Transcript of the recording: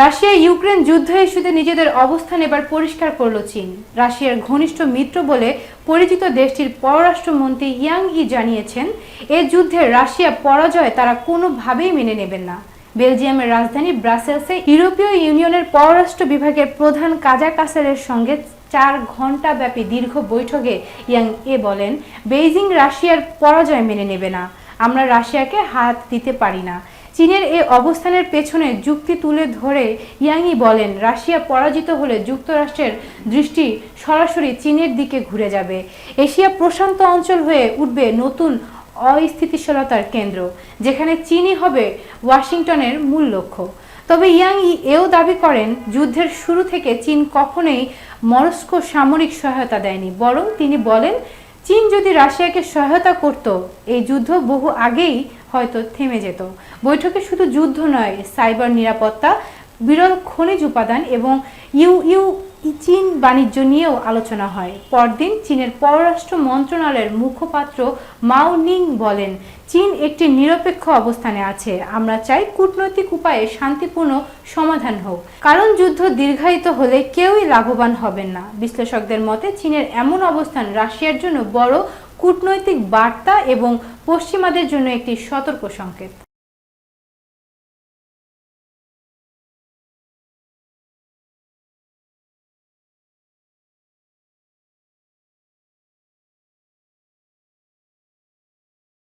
Russia Ukraine যুদ্ধ ইস্যুতে নিজেদের অবস্থান এবার পরিষ্কার করল চীন। রাশিয়ার ঘনিষ্ঠ মিত্র বলে পরিচিত দেশটির পররাষ্ট্রমন্ত্রী ইয়াং ই জানিয়েছেন, এ যুদ্ধে রাশিয়া পরাজয় তারা কোনোভাবেই মেনে নেবেন না। বেলজিয়ামের রাজধানী ব্রাসেলসে ইউরোপীয় ইউনিয়নের পররাষ্ট্র বিভাগের প্রধান কাজা কাসেলের সঙ্গে 4 ঘণ্টা ব্যাপী দীর্ঘ বৈঠকে ইয়াং এ বলেন, বেইজিং রাশিয়ার পরাজয় মেনে নেবে না, আমরা রাশিয়াকে হাত দিতে পারি না। চীনের এই অবস্থানের পেছনে যুক্তি তুলে ধরে ইয়াংই বলেন, রাশিয়া পরাজিত হলে যুক্তরাষ্ট্রের দৃষ্টি সরাসরি চীনের দিকে ঘুরে যাবে। এশিয়া প্রশান্ত অঞ্চল হয়ে উঠবে নতুন অস্থিতিশীলতার কেন্দ্র, যেখানে চীনই হবে ওয়াশিংটনের মূল লক্ষ্য। তবে ইয়াং এও দাবি করেন, যুদ্ধের শুরু থেকে চীন কখনোই মস্কো সামরিক সহায়তা দেয়নি, বরং তিনি বলেন, চীন যদি রাশিয়াকে সহায়তা করত, এই যুদ্ধ বহু আগেই হয়তো থেমে যেত। বৈঠকে শুধু যুদ্ধ নয়, সাইবার নিরাপত্তা, বিরল খনিজ উপাদান এবং চীন বাণিজ্য নিয়েও আলোচনা হয়। পরদিন চীনের পররাষ্ট্র মন্ত্রণালয়ের মুখপাত্র মাও নিং বলেন, চীন একটি নিরপেক্ষ অবস্থানে আছে, আমরা চাই কূটনৈতিক উপায়ে শান্তিপূর্ণ সমাধান হোক, কারণ যুদ্ধ দীর্ঘায়িত হলে কেউই লাভবান হবেন না। বিশ্লেষকদের মতে চীনের এমন অবস্থান রাশিয়ার জন্য বড় কূটনৈতিক বার্তা এবং পশ্চিমাদের জন্য একটি সতর্ক সংকেত।